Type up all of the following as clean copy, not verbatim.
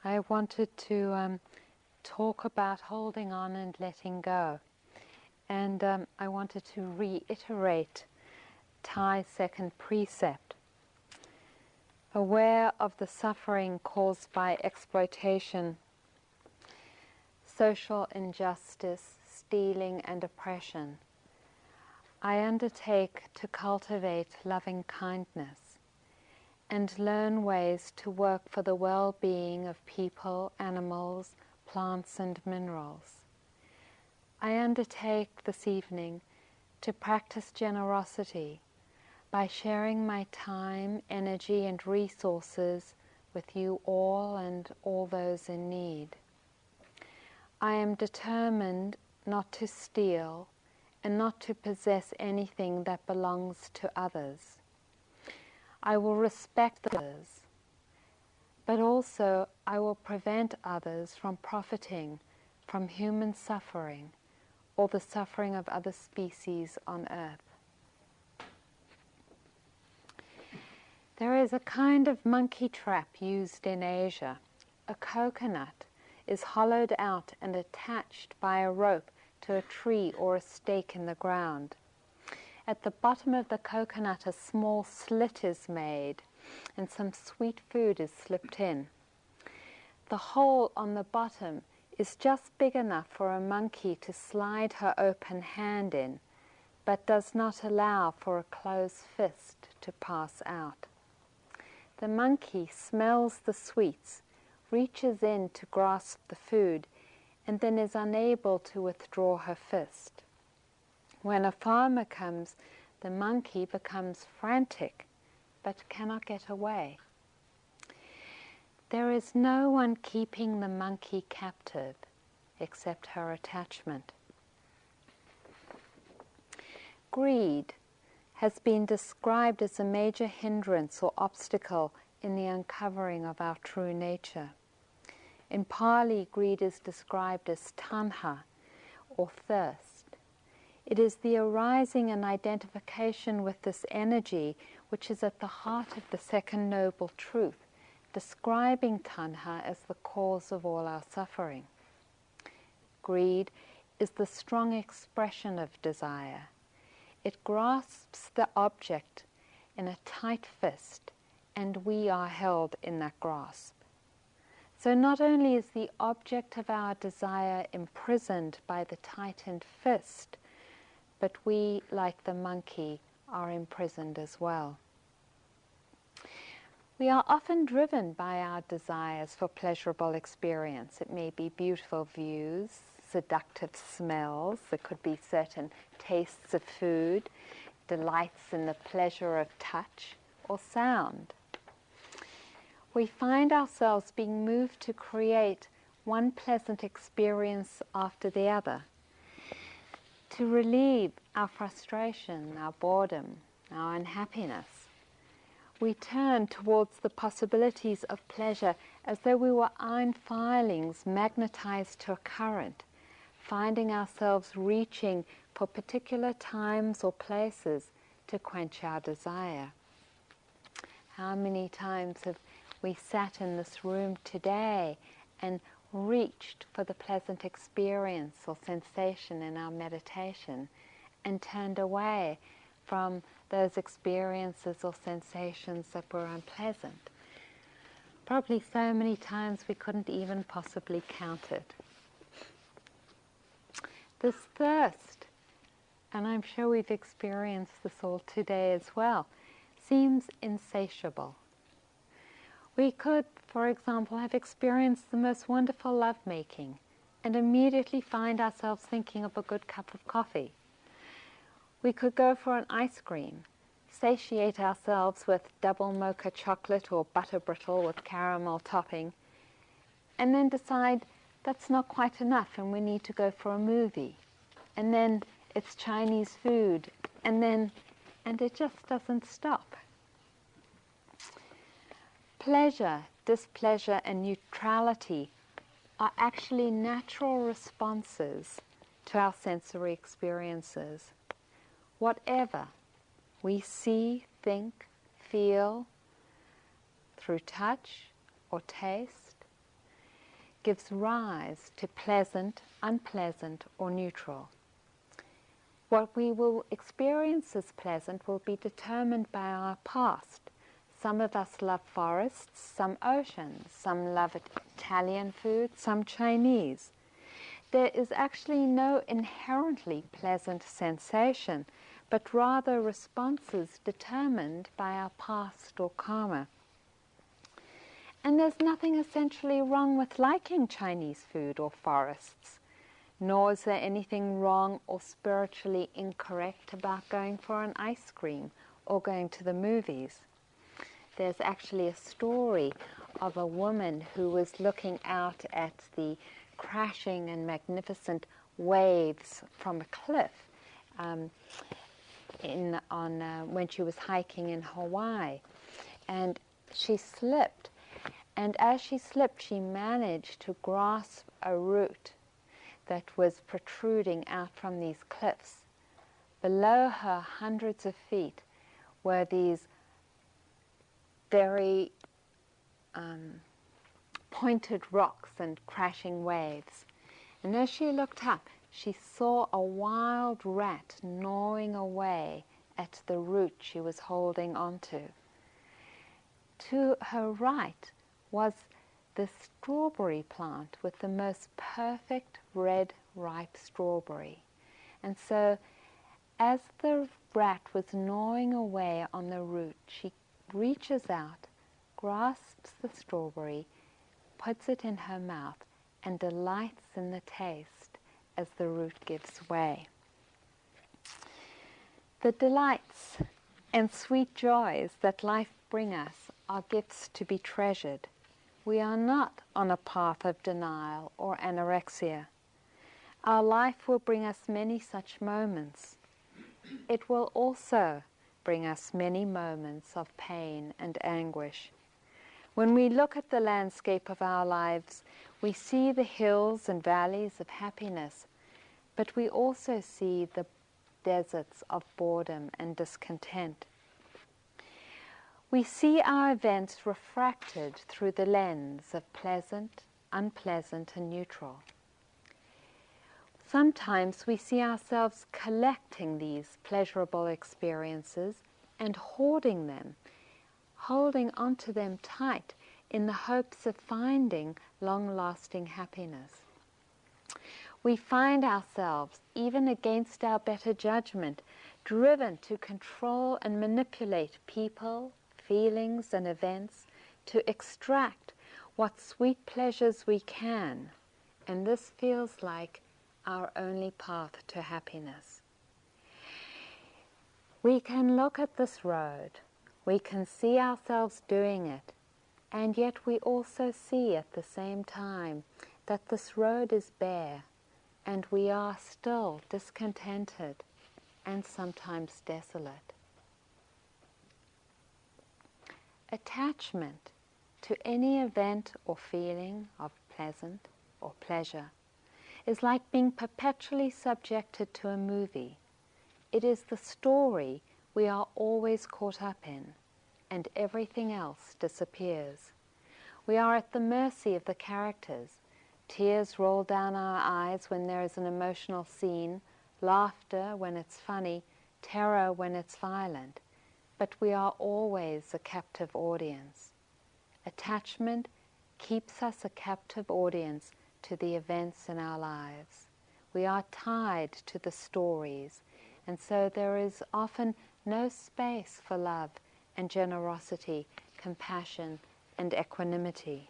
I wanted to talk about holding on and letting go. And I wanted to reiterate Thay's second precept. Aware of the suffering caused by exploitation, social injustice, stealing and oppression, I undertake to cultivate loving kindness and learn ways to work for the well-being of people, animals, plants and minerals. I undertake this evening to practice generosity by sharing my time, energy and resources with you all and all those in need. I am determined not to steal and not to possess anything that belongs to others. I will respect others, but also I will prevent others from profiting from human suffering or the suffering of other species on earth. There is a kind of monkey trap used in Asia. A coconut is hollowed out and attached by a rope to a tree or a stake in the ground. At the bottom of the coconut a small slit is made and some sweet food is slipped in. The hole on the bottom is just big enough for a monkey to slide her open hand in, but does not allow for a closed fist to pass out. The monkey smells the sweets, reaches in to grasp the food, and then is unable to withdraw her fist. When a farmer comes, the monkey becomes frantic, but cannot get away. There is no one keeping the monkey captive except her attachment. Greed has been described as a major hindrance or obstacle in the uncovering of our true nature. In Pali, greed is described as tanha, or thirst. It is the arising and identification with this energy which is at the heart of the second noble truth, describing tanha as the cause of all our suffering. Greed is the strong expression of desire. It grasps the object in a tight fist, and we are held in that grasp. So not only is the object of our desire imprisoned by the tightened fist, but we, like the monkey, are imprisoned as well. We are often driven by our desires for pleasurable experience. It may be beautiful views, seductive smells, it could be certain tastes of food, delights in the pleasure of touch or sound. We find ourselves being moved to create one pleasant experience after the other, to relieve our frustration, our boredom, our unhappiness. We turn towards the possibilities of pleasure as though we were iron filings magnetized to a current, finding ourselves reaching for particular times or places to quench our desire. How many times have we sat in this room today and reached for the pleasant experience or sensation in our meditation and turned away from those experiences or sensations that were unpleasant? Probably so many times we couldn't even possibly count it. This thirst, and I'm sure we've experienced this all today as well, seems insatiable. We could, for example, have experienced the most wonderful lovemaking and immediately find ourselves thinking of a good cup of coffee. We could go for an ice cream, satiate ourselves with double mocha chocolate or butter brittle with caramel topping, and then decide that's not quite enough and we need to go for a movie. And then it's Chinese food, and it just doesn't stop. Pleasure, displeasure, and neutrality are actually natural responses to our sensory experiences. Whatever we see, think, feel through touch or taste, gives rise to pleasant, unpleasant, or neutral. What we will experience as pleasant will be determined by our past. Some of us love forests, some oceans, some love Italian food, some Chinese. There is actually no inherently pleasant sensation, but rather responses determined by our past or karma. And there's nothing essentially wrong with liking Chinese food or forests, nor is there anything wrong or spiritually incorrect about going for an ice cream or going to the movies. There's actually a story of a woman who was looking out at the crashing and magnificent waves from a cliff when she was hiking in Hawaii. And she slipped. And as she slipped, she managed to grasp a root that was protruding out from these cliffs. Below her, hundreds of feet, were these very pointed rocks and crashing waves. And as she looked up, she saw a wild rat gnawing away at the root she was holding onto. To her right was the strawberry plant with the most perfect red ripe strawberry. And so as the rat was gnawing away on the root, she reaches out, grasps the strawberry, puts it in her mouth, and delights in the taste as the root gives way. The delights and sweet joys that life brings us are gifts to be treasured. We are not on a path of denial or anorexia. Our life will bring us many such moments. It will also bring us many moments of pain and anguish. When we look at the landscape of our lives, we see the hills and valleys of happiness, but we also see the deserts of boredom and discontent. We see our events refracted through the lens of pleasant, unpleasant, and neutral. Sometimes we see ourselves collecting these pleasurable experiences and hoarding them, holding onto them tight in the hopes of finding long-lasting happiness. We find ourselves, even against our better judgment, driven to control and manipulate people, feelings, and events to extract what sweet pleasures we can, and this feels like our only path to happiness. We can look at this road, we can see ourselves doing it, and yet we also see at the same time that this road is bare, and we are still discontented and sometimes desolate. Attachment to any event or feeling of pleasant or pleasure is like being perpetually subjected to a movie. It is the story we are always caught up in, and everything else disappears. We are at the mercy of the characters. Tears roll down our eyes when there is an emotional scene, laughter when it's funny, terror when it's violent. But we are always a captive audience. Attachment keeps us a captive audience to the events in our lives. We are tied to the stories, and so there is often no space for love and generosity, compassion, and equanimity.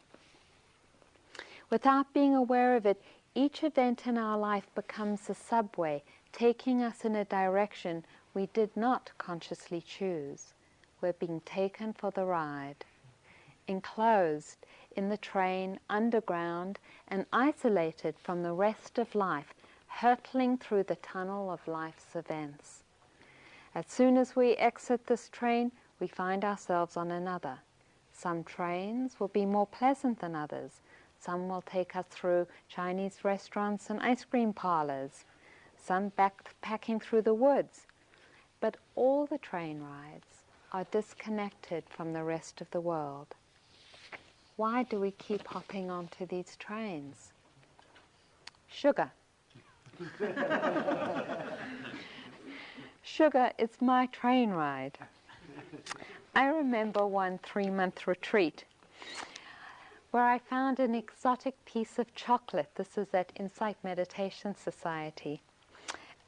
Without being aware of it, each event in our life becomes a subway, taking us in a direction we did not consciously choose. We're being taken for the ride, enclosed in the train, underground, and isolated from the rest of life, hurtling through the tunnel of life's events. As soon as we exit this train, we find ourselves on another. Some trains will be more pleasant than others. Some will take us through Chinese restaurants and ice cream parlors. Some backpacking through the woods. But all the train rides are disconnected from the rest of the world. why do we keep hopping onto these trains? Sugar. Sugar is my train ride. I remember one 3-month retreat where I found an exotic piece of chocolate. This is at Insight Meditation Society,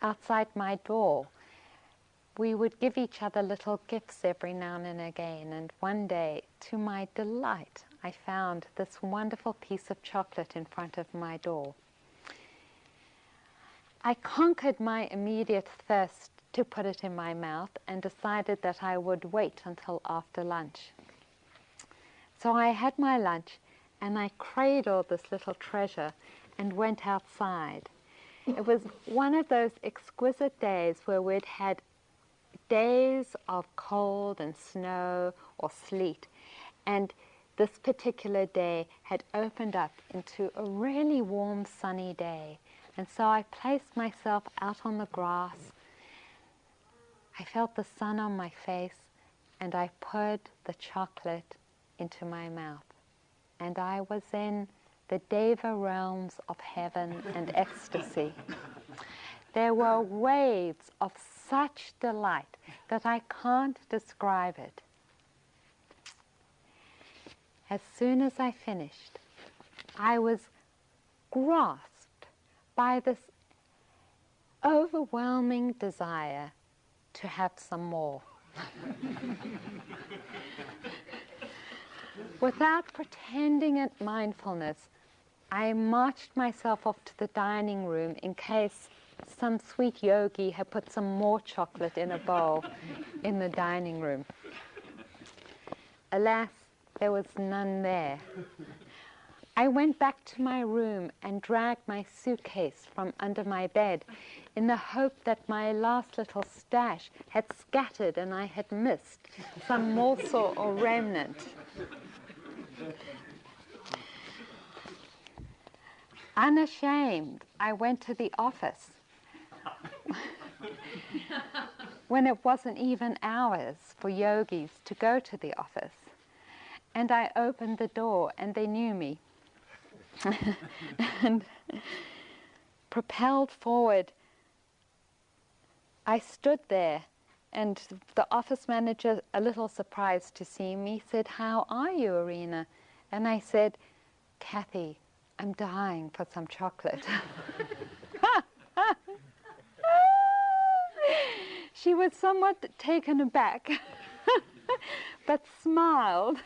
outside my door. We would give each other little gifts every now and again, and one day, to my delight, I found this wonderful piece of chocolate in front of my door. I conquered my immediate thirst to put it in my mouth and decided that I would wait until after lunch. So I had my lunch and I cradled this little treasure and went outside. It was one of those exquisite days where we'd had days of cold and snow or sleet, and this particular day had opened up into a really warm, sunny day. And so I placed myself out on the grass. I felt the sun on my face, and I put the chocolate into my mouth. And I was in the Deva realms of heaven and ecstasy. There were waves of such delight that I can't describe it. As soon as I finished, I was grasped by this overwhelming desire to have some more. Without pretending at mindfulness, I marched myself off to the dining room in case some sweet yogi had put some more chocolate in a bowl in the dining room. Alas, there was none there. I went back to my room and dragged my suitcase from under my bed in the hope that my last little stash had scattered and I had missed some morsel or remnant. Unashamed, I went to the office when it wasn't even hours for yogis to go to the office. And I opened the door and they knew me. And propelled forward, I stood there, and the office manager, a little surprised to see me, said, "How are you, Irina?" And I said, "Kathy, I'm dying for some chocolate." She was somewhat taken aback, but smiled.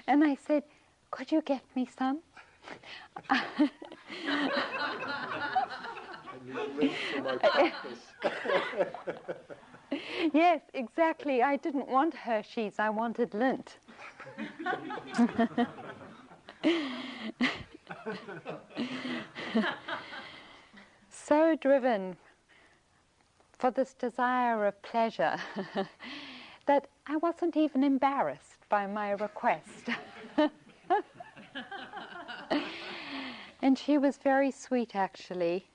And I said, "Could you get me some?" Yes, exactly. I didn't want Hershey's, I wanted Lindt. So driven for this desire of pleasure that I wasn't even embarrassed by my request. And she was very sweet, actually,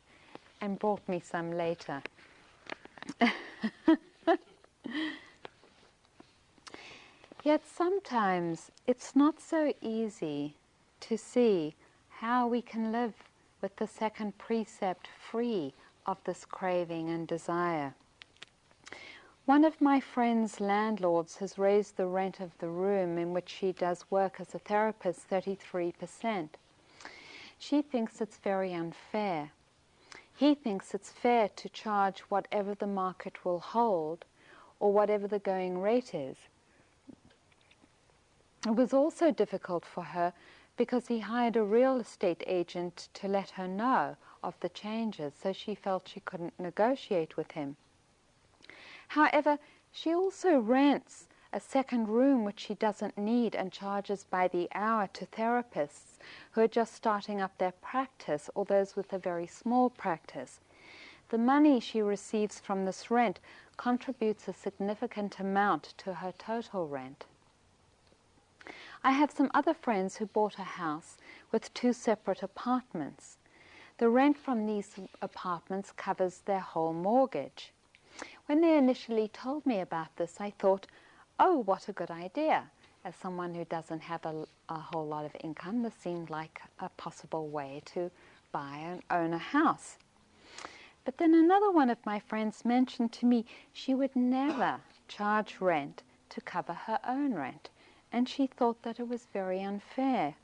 and brought me some later. Yet sometimes it's not so easy to see how we can live with the second precept free of this craving and desire. One of my friend's landlords has raised the rent of the room in which she does work as a therapist 33%. She thinks it's very unfair. He thinks it's fair to charge whatever the market will hold or whatever the going rate is. It was also difficult for her because he hired a real estate agent to let her know of the changes, so she felt she couldn't negotiate with him. However, she also rents a second room which she doesn't need and charges by the hour to therapists who are just starting up their practice or those with a very small practice. The money she receives from this rent contributes a significant amount to her total rent. I have some other friends who bought a house with 2 separate apartments. The rent from these apartments covers their whole mortgage. When they initially told me about this, I thought, oh, what a good idea. as someone who doesn't have a whole lot of income, this seemed like a possible way to buy and own a house. But then another one of my friends mentioned to me she would never charge rent to cover her own rent, and she thought that it was very unfair.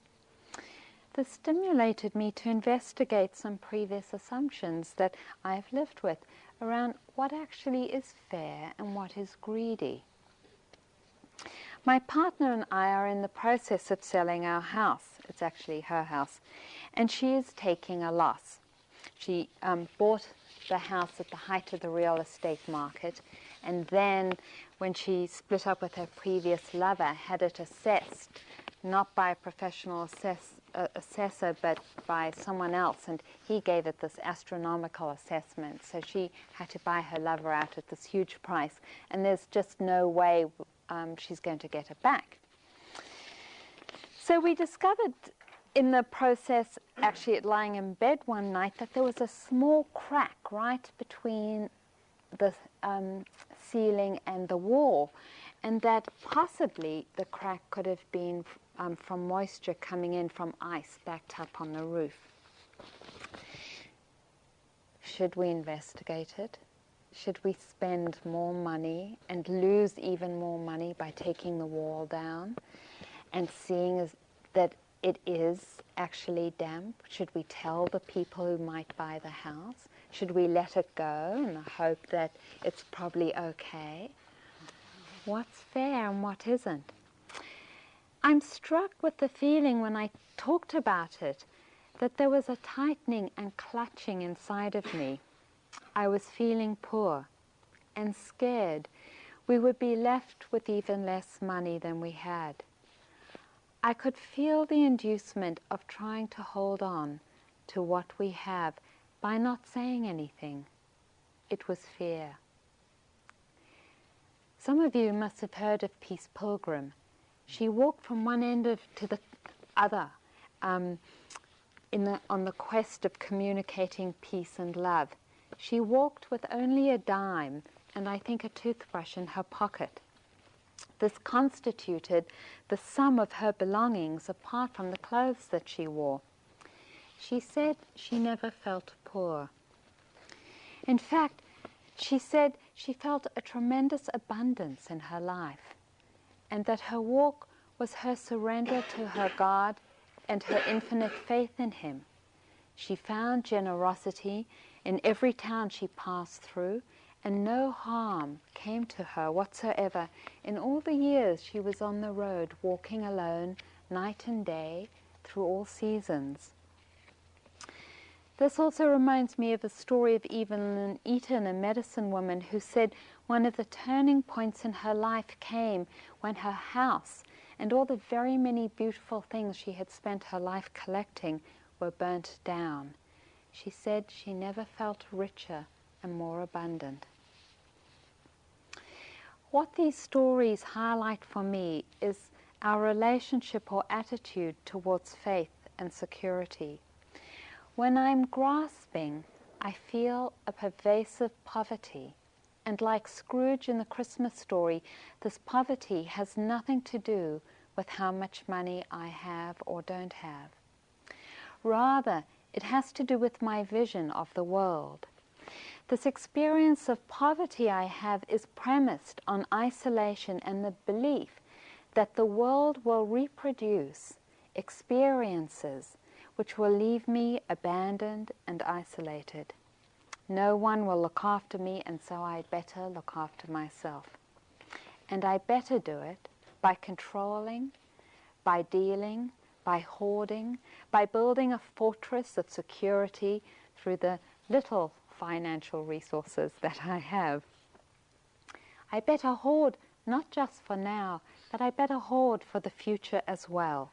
This stimulated me to investigate some previous assumptions that I've lived with around what actually is fair and what is greedy. My partner and I are in the process of selling our house. It's actually her house, and she is taking a loss. She bought the house at the height of the real estate market, and then when she split up with her previous lover, had it assessed, not by a professional assessor, but by someone else, and he gave it this astronomical assessment. So she had to buy her lover out at this huge price, and there's just no way she's going to get it back. So we discovered in the process, actually lying in bed one night, that there was a small crack right between the ceiling and the wall, and that possibly the crack could have been from moisture coming in from ice backed up on the roof. Should we investigate it? Should we spend more money and lose even more money by taking the wall down and seeing that it is actually damp? Should we tell the people who might buy the house? Should we let it go in the hope that it's probably okay? What's fair and what isn't? I'm struck with the feeling when I talked about it that there was a tightening and clutching inside of me. I was feeling poor and scared we would be left with even less money than we had. I could feel the inducement of trying to hold on to what we have by not saying anything. It was fear. Some of you must have heard of Peace Pilgrim. She walked from one end to the other on the quest of communicating peace and love. She walked with only a dime and I think a toothbrush in her pocket. This constituted the sum of her belongings apart from the clothes that she wore. She said she never felt poor. In fact, she said she felt a tremendous abundance in her life, and that her walk was her surrender to her God and her infinite faith in Him. She found generosity in every town she passed through, and no harm came to her whatsoever in all the years she was on the road, walking alone, night and day, through all seasons. This also reminds me of the story of Evelyn Eaton, a medicine woman, who said one of the turning points in her life came when her house and all the very many beautiful things she had spent her life collecting were burnt down. She said she never felt richer and more abundant. What these stories highlight for me is our relationship or attitude towards faith and security. When I'm grasping, I feel a pervasive poverty. And like Scrooge in the Christmas story, this poverty has nothing to do with how much money I have or don't have. Rather, it has to do with my vision of the world. This experience of poverty I have is premised on isolation and the belief that the world will reproduce experiences which will leave me abandoned and isolated. No one will look after me, and so I better look after myself. And I better do it by controlling, by dealing, by hoarding, by building a fortress of security through the little financial resources that I have. I better hoard not just for now, but I better hoard for the future as well.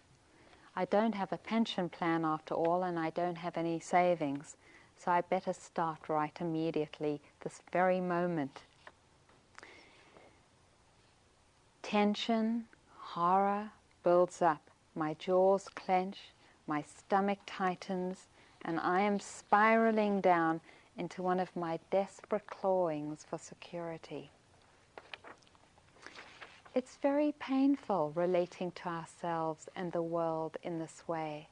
I don't have a pension plan after all, and I don't have any savings, so I better start right immediately, this very moment. Tension, horror builds up. My jaws clench, my stomach tightens, and I am spiraling down into one of my desperate clawings for security. It's very painful relating to ourselves and the world in this way.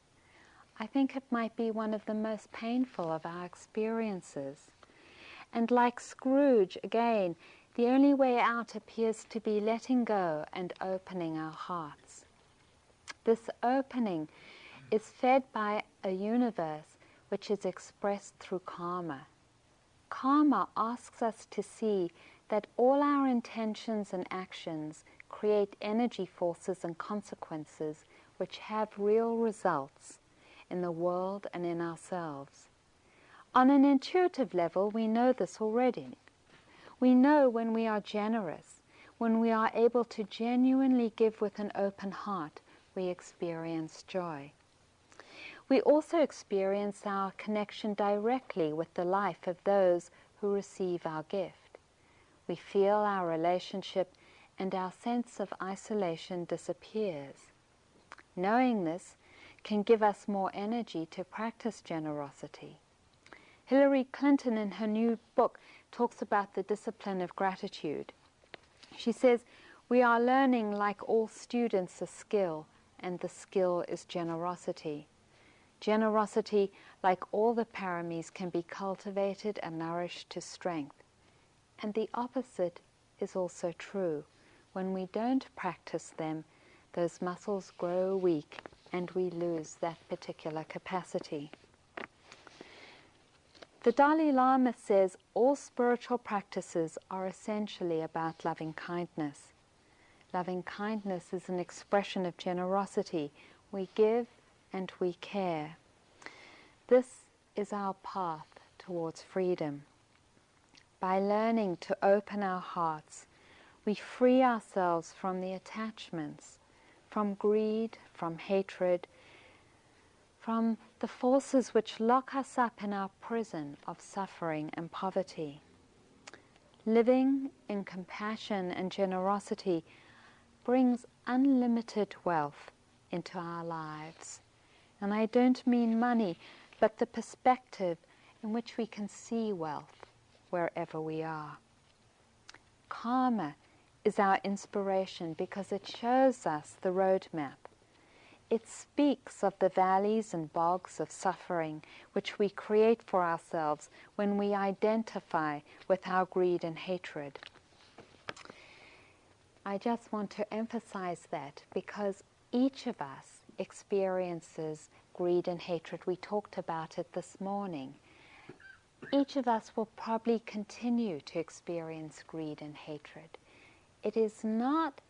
I think it might be one of the most painful of our experiences. And like Scrooge, again, the only way out appears to be letting go and opening our hearts. This opening is fed by a universe which is expressed through karma. Karma asks us to see that all our intentions and actions create energy forces and consequences which have real results in the world and in ourselves. On an intuitive level, we know this already. We know when we are generous, when we are able to genuinely give with an open heart, we experience joy. We also experience our connection directly with the life of those who receive our gift. We feel our relationship and our sense of isolation disappears. Knowing this can give us more energy to practice generosity. Hillary Clinton, in her new book, talks about the discipline of gratitude. She says, "We are learning, like all students, a skill, and the skill is generosity. Generosity, like all the paramis, can be cultivated and nourished to strength. And the opposite is also true. When we don't practice them, those muscles grow weak and we lose that particular capacity." The Dalai Lama says all spiritual practices are essentially about loving kindness. Loving kindness is an expression of generosity. We give and we care. This is our path towards freedom. By learning to open our hearts, we free ourselves from the attachments, from greed, from hatred, from the forces which lock us up in our prison of suffering and poverty. Living in compassion and generosity brings unlimited wealth into our lives. And I don't mean money, but the perspective in which we can see wealth wherever we are. Karma is our inspiration because it shows us the roadmap. It speaks of the valleys and bogs of suffering which we create for ourselves when we identify with our greed and hatred. I just want to emphasize that because each of us experiences greed and hatred. We talked about it this morning. Each of us will probably continue to experience greed and hatred. It is not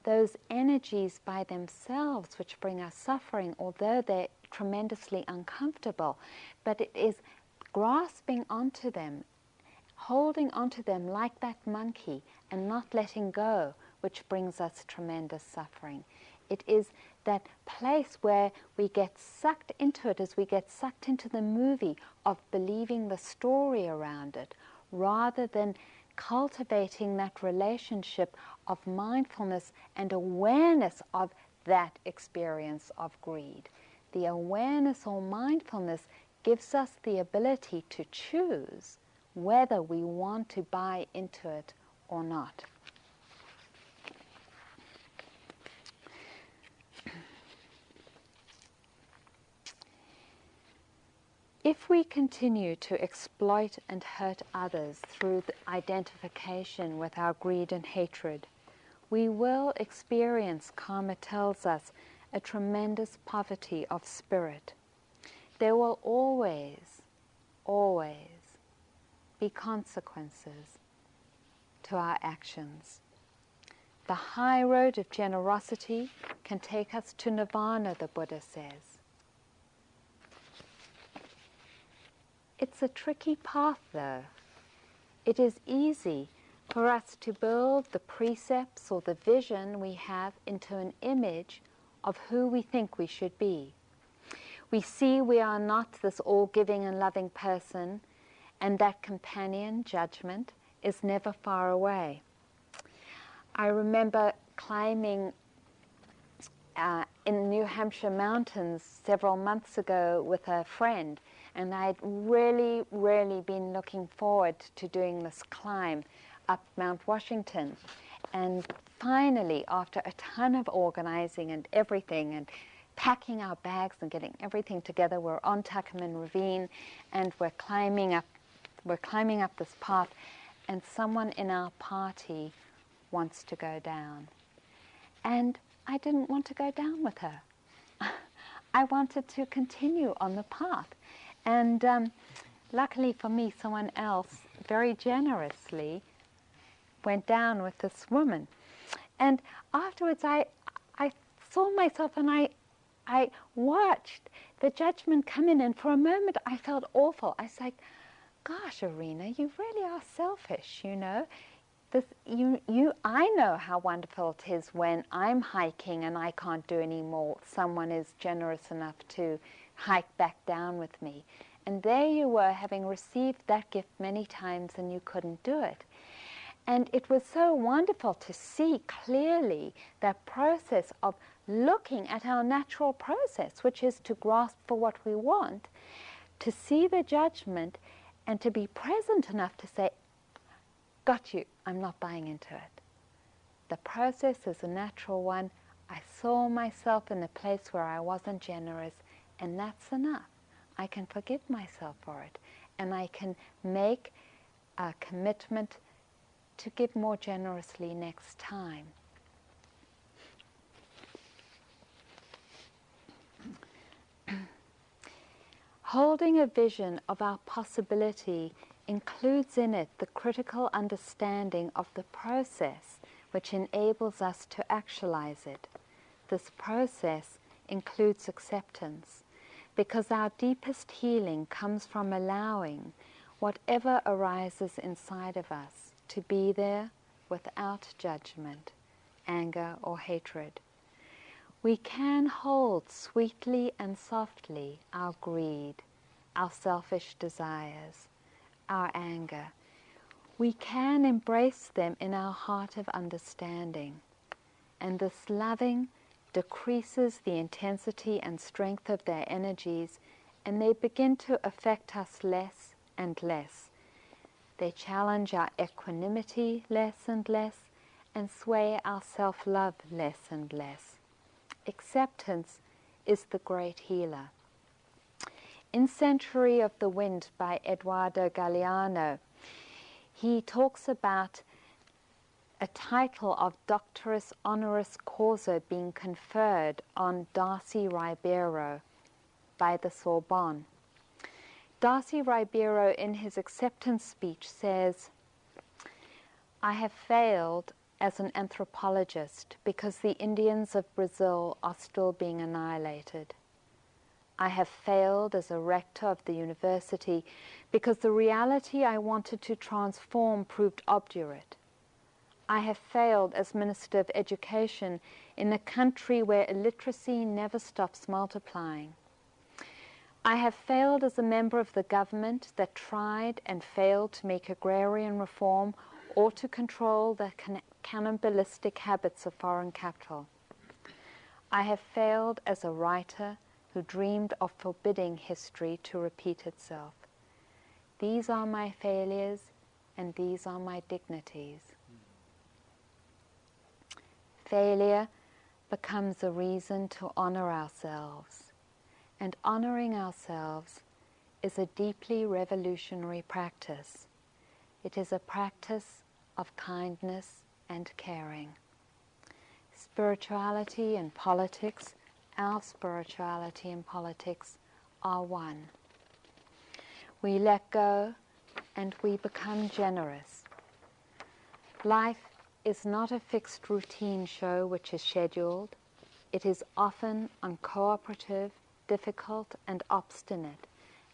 those energies by themselves which bring us suffering, although they're tremendously uncomfortable, but it is grasping onto them, holding onto them like that monkey and not letting go, which brings us tremendous suffering. It is that place where we get sucked into it, as we get sucked into the movie of believing the story around it, rather than cultivating that relationship of mindfulness and awareness of that experience of greed. The awareness or mindfulness gives us the ability to choose whether we want to buy into it or not. If we continue to exploit and hurt others through the identification with our greed and hatred, we will experience, karma tells us, a tremendous poverty of spirit. There will always, always be consequences to our actions. The high road of generosity can take us to nirvana, the Buddha says. It's a tricky path, though. It is easy for us to build the precepts or the vision we have into an image of who we think we should be. We see we are not this all-giving and loving person, and that companion judgment is never far away. I remember climbing in the New Hampshire mountains several months ago with a friend, and I'd really been looking forward to doing this climb up Mount Washington. And finally, after a ton of organizing and everything and packing our bags and getting everything together, we're on Tuckerman Ravine and we're climbing up this path, and someone in our party wants to go down. And I didn't want to go down with her. I wanted to continue on the path. And luckily for me, someone else very generously went down with this woman. And afterwards I saw myself and I watched the judgment come in, and for a moment I felt awful. I was like, gosh, Arena, you really are selfish, you know. I know how wonderful it is when I'm hiking and I can't do any more. Someone is generous enough to hike back down with me. And there you were, having received that gift many times, and you couldn't do it. And it was so wonderful to see clearly that process of looking at our natural process, which is to grasp for what we want, to see the judgment, and to be present enough to say, got you, I'm not buying into it. The process is a natural one. I saw myself in a place where I wasn't generous, and that's enough. I can forgive myself for it, and I can make a commitment to give more generously next time. Holding a vision of our possibility includes in it the critical understanding of the process which enables us to actualize it. This process includes acceptance, because our deepest healing comes from allowing whatever arises inside of us to be there without judgment, anger, or hatred. We can hold sweetly and softly our greed, our selfish desires, our anger. We can embrace them in our heart of understanding, and this loving decreases the intensity and strength of their energies, and they begin to affect us less and less. They challenge our equanimity less and less, and sway our self-love less and less. Acceptance is the great healer. In Century of the Wind by Eduardo Galeano, he talks about a title of Doctorus Honoris Causa being conferred on Darcy Ribeiro by the Sorbonne. Darcy Ribeiro, in his acceptance speech, says, "I have failed as an anthropologist because the Indians of Brazil are still being annihilated. I have failed as a rector of the university because the reality I wanted to transform proved obdurate. I have failed as Minister of Education in a country where illiteracy never stops multiplying. I have failed as a member of the government that tried and failed to make agrarian reform or to control the cannibalistic habits of foreign capital. I have failed as a writer who dreamed of forbidding history to repeat itself. These are my failures, and these are my dignities." Failure becomes a reason to honor ourselves, and honoring ourselves is a deeply revolutionary practice. It is a practice of kindness and caring. Spirituality and politics, our spirituality and politics, are one. We let go and we become generous. Life is not a fixed routine show which is scheduled. It is often uncooperative, difficult, and obstinate,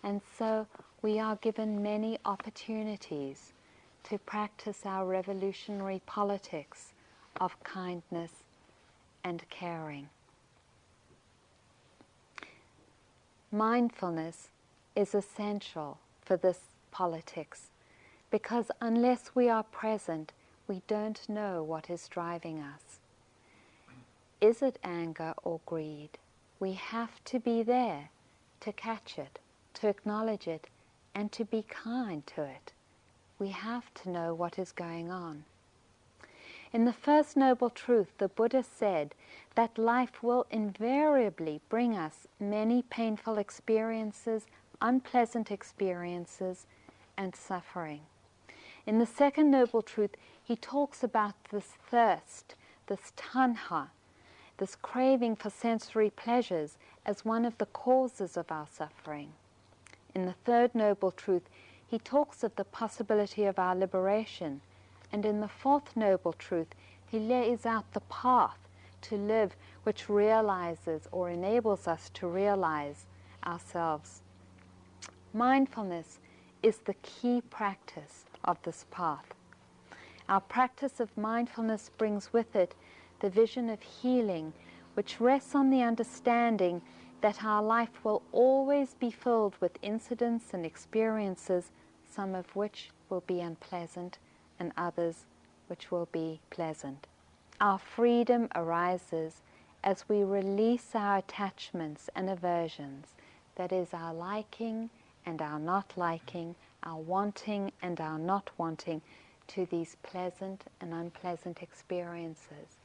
and so we are given many opportunities to practice our revolutionary politics of kindness and caring. Mindfulness is essential for this politics, because unless we are present, we don't know what is driving us. Is it anger or greed? We have to be there to catch it, to acknowledge it, and to be kind to it. We have to know what is going on. In the First Noble Truth, the Buddha said that life will invariably bring us many painful experiences, unpleasant experiences, and suffering. In the Second Noble Truth, he talks about this thirst, this tanha, this craving for sensory pleasures as one of the causes of our suffering. In the Third Noble Truth, he talks of the possibility of our liberation. And in the Fourth Noble Truth, he lays out the path to live which realizes or enables us to realize ourselves. Mindfulness is the key practice of this path. Our practice of mindfulness brings with it the vision of healing, which rests on the understanding that our life will always be filled with incidents and experiences, some of which will be unpleasant and others which will be pleasant. Our freedom arises as we release our attachments and aversions, that is, our liking and our not liking, our wanting and our not wanting, to these pleasant and unpleasant experiences,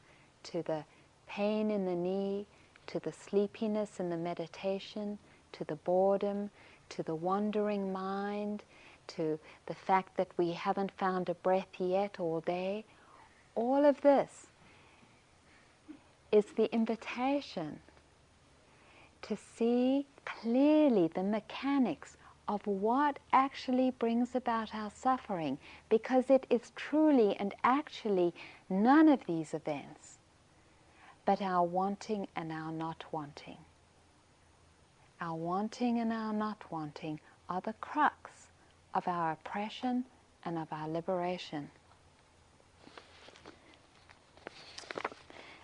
to the pain in the knee, to the sleepiness in the meditation, to the boredom, to the wandering mind, to the fact that we haven't found a breath yet all day. All of this is the invitation to see clearly the mechanics of what actually brings about our suffering, because it is truly and actually none of these events, but our wanting and our not wanting. Our wanting and our not wanting are the crux of our oppression and of our liberation.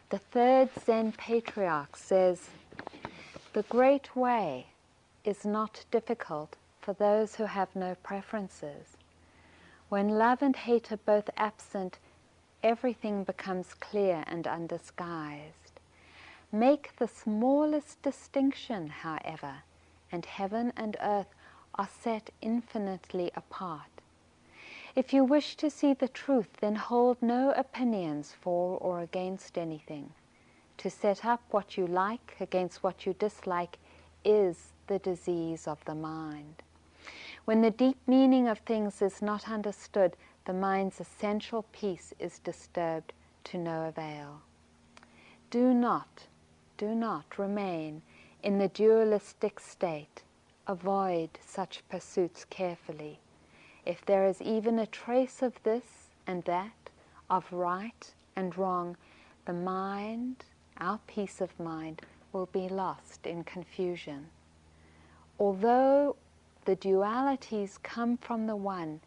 The third Zen patriarch says, "The great way is not difficult for those who have no preferences. When love and hate are both absent, everything becomes clear and undisguised. Make the smallest distinction, however, and heaven and earth are set infinitely apart. If you wish to see the truth, then hold no opinions for or against anything. To set up what you like against what you dislike is the disease of the mind. When the deep meaning of things is not understood, the mind's essential peace is disturbed to no avail. Do not remain in the dualistic state. Avoid such pursuits carefully. If there is even a trace of this and that, of right and wrong, the mind, our peace of mind, will be lost in confusion. Although the dualities come from the One,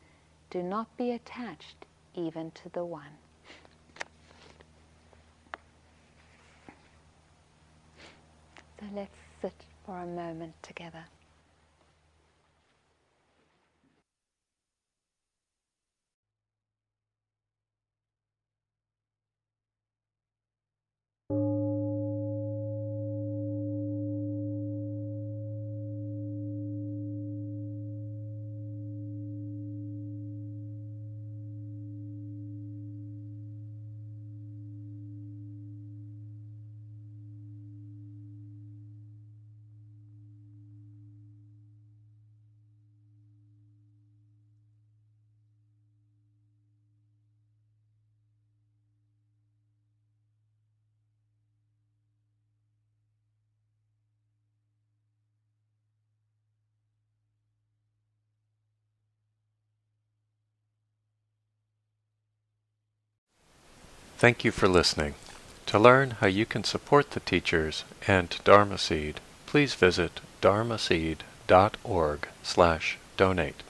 do not be attached even to the One." So let's sit for a moment together. Thank you for listening. To learn how you can support the teachers and Dharma Seed, please visit dharmaseed.org/donate.